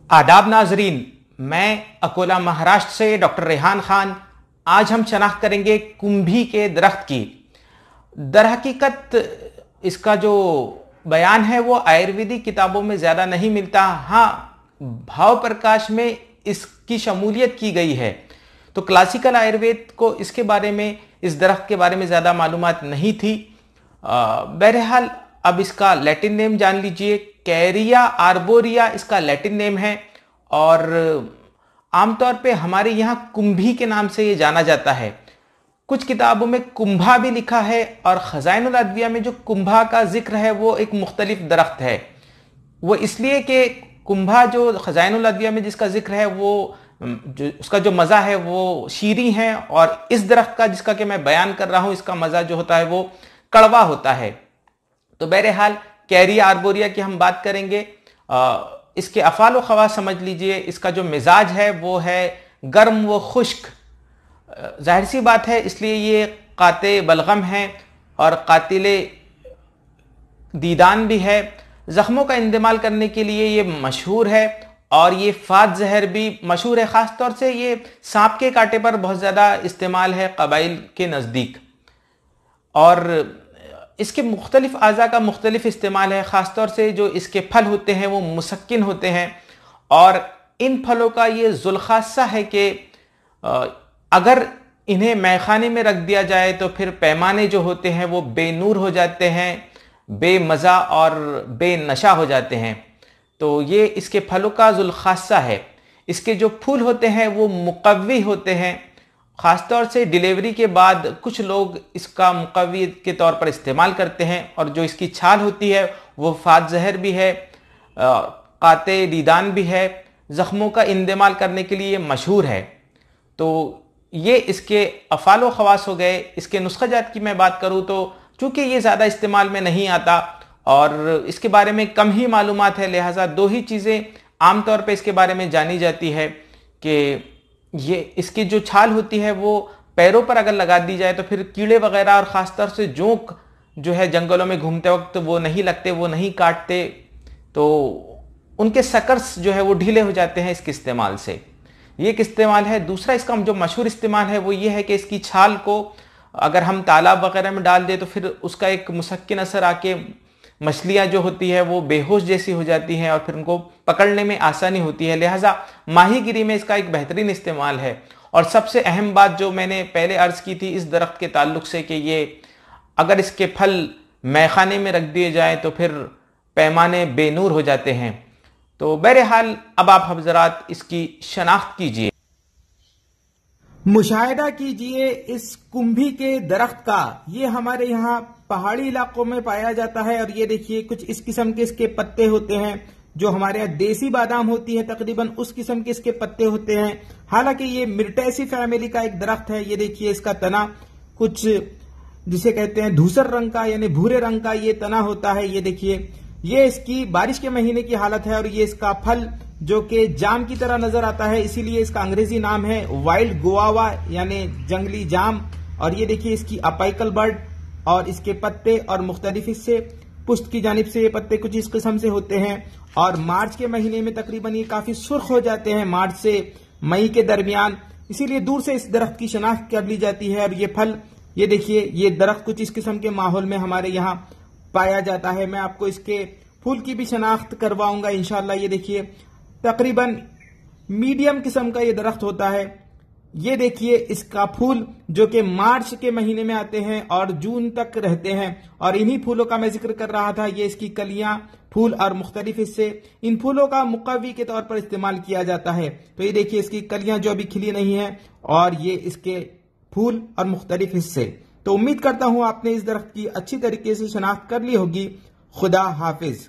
आदाब नाजरीन, मैं अकोला महाराष्ट्र से डॉक्टर रेहान खान। आज हम शनाख्त करेंगे कुंभी के दरख्त की। दरहकीकत इसका जो बयान है वो आयुर्वेदिक किताबों में ज़्यादा नहीं मिलता। हाँ, भाव प्रकाश में इसकी शमूलियत की गई है। तो क्लासिकल आयुर्वेद को इसके बारे में, इस दरख्त के बारे में ज़्यादा मालूमात नहीं थी। बहरहाल अब इसका लैटिन नेम जान लीजिए। कैरिया आर्बोरिया इसका लैटिन नेम है और आमतौर पे हमारे यहाँ कुंभी के नाम से ये जाना जाता है। कुछ किताबों में कुंभा भी लिखा है और खजाइनुल अदविया में जो कुंभा का जिक्र है वो एक मुख्तलिफ दरख्त है। वो इसलिए कि कुंभा जो खजाइनुल अदविया में जिसका जिक्र है वो उसका जो मज़ा है वो शीरी है, और इस दरख्त का जिसका कि मैं बयान कर रहा हूँ इसका मज़ा जो होता है वो कड़वा होता है। तो बहरहाल कैरिया आर्बोरिया की हम बात करेंगे। इसके अफ़ाल व ख़वास समझ लीजिए। इसका जो मिजाज है वो है गर्म व खुश्क। जाहिर सी बात है, इसलिए ये काते बलगम है और कातिले दीदान भी है। ज़ख्मों का इंतमाल करने के लिए ये मशहूर है और ये फात जहर भी मशहूर है। ख़ास तौर से ये सांप के कांटे पर बहुत ज़्यादा इस्तेमाल है कबाइल के नज़दीक, और इसके मुख्तलिफ आज़ा का मुख्तलिफ इस्तेमाल है। ख़ास तौर से जो इसके फल होते हैं वो मुसक्किन होते हैं, और इन फलों का ये ज़ुल्ख़ासा है कि अगर इन्हें मैखाने में रख दिया जाए तो फिर पैमाने जो होते हैं वो बेनूर हो जाते हैं, बेमज़ा और बेनशा हो जाते हैं। तो ये इसके फलों का ज़ुल्ख़ासा है। इसके जो फूल होते हैं वो मुक़व्वी होते हैं। ख़ासतौर से डिलीवरी के बाद कुछ लोग इसका मुक़व्वी के तौर पर इस्तेमाल करते हैं, और जो इसकी छाल होती है वो फात जहर भी है, काते दीदान भी है, ज़ख्मों का इंतमाल करने के लिए मशहूर है। तो ये इसके अफ़ाल व ख़वास हो गए। इसके नुस्ख़ा जात की मैं बात करूँ तो चूँकि ये ज़्यादा इस्तेमाल में नहीं आता और इसके बारे में कम ही मालूमात है, लिहाजा दो ही चीज़ें आम तौर पे इसके बारे में जानी जाती है कि ये इसकी जो छाल होती है वो पैरों पर अगर लगा दी जाए तो फिर कीड़े वगैरह और ख़ासतौर से जोंक जो है जंगलों में घूमते वक्त वो नहीं लगते, वो नहीं काटते, तो उनके सकर्स जो है वो ढीले हो जाते हैं इसके इस्तेमाल से। ये एक इस्तेमाल है। दूसरा इसका जो मशहूर इस्तेमाल है वो ये है कि इसकी छाल को अगर हम तालाब वगैरह में डाल दें तो फिर उसका एक मुसक्किन असर आके मछलियाँ जो होती है वो बेहोश जैसी हो जाती हैं और फिर उनको पकड़ने में आसानी होती है। लिहाजा माहीगिरी में इसका एक बेहतरीन इस्तेमाल है। और सबसे अहम बात जो मैंने पहले अर्ज़ की थी इस दरख्त के ताल्लुक से कि ये अगर इसके फल मैखाने में रख दिए जाए तो फिर पैमाने बेनूर हो जाते हैं। तो बहरहाल अब आप हज़रात इसकी शनाख्त कीजिए, मुशाहिदा कीजिए इस कुंभी के दरख्त का। ये हमारे यहाँ पहाड़ी इलाकों में पाया जाता है, और ये देखिए कुछ इस किस्म के इसके पत्ते होते हैं। जो हमारे यहाँ देसी बादाम होती है तकरीबन उस किस्म के इसके पत्ते होते हैं। हालांकि ये मिर्टेसी फैमिली का एक दरख्त है। ये देखिए इसका तना कुछ जिसे कहते हैं धूसर रंग का यानी भूरे रंग का ये तना होता है। ये देखिए ये इसकी बारिश के महीने की हालत है, और ये इसका फल जो कि जाम की तरह नजर आता है, इसीलिए इसका अंग्रेजी नाम है वाइल्ड गुआवा यानी जंगली जाम। और ये देखिए इसकी अपाइकल बर्ड और इसके पत्ते और मुख्तलिफ हिस्से पुष्ट की जानिब से ये पत्ते कुछ इस किस्म से होते हैं, और मार्च के महीने में तकरीबन ये काफी सुर्ख हो जाते हैं, मार्च से मई के दरमियान। इसीलिए दूर से इस दरख्त की शनाख्त कर ली जाती है। और ये फल ये देखिए ये दरख्त कुछ इस किस्म के माहौल में हमारे यहाँ पाया जाता है। मैं आपको इसके फूल की भी शनाख्त करवाऊंगा इंशाल्लाह। ये देखिए तकरीबन मीडियम किस्म का ये दरख्त होता है। ये देखिए इसका फूल जो कि मार्च के महीने में आते हैं और जून तक रहते हैं, और इन्हीं फूलों का मैं जिक्र कर रहा था। ये इसकी कलियां, फूल और मुख्तलिफ हिस्से, इन फूलों का मुक़व्वी के तौर पर इस्तेमाल किया जाता है। तो ये देखिए इसकी कलियां जो अभी खिली नहीं है, और ये इसके फूल और मुख्तलिफ हिस्से। तो उम्मीद करता हूं आपने इस दरख्त की अच्छी तरीके से शनाख्त कर ली होगी। खुदा हाफिज।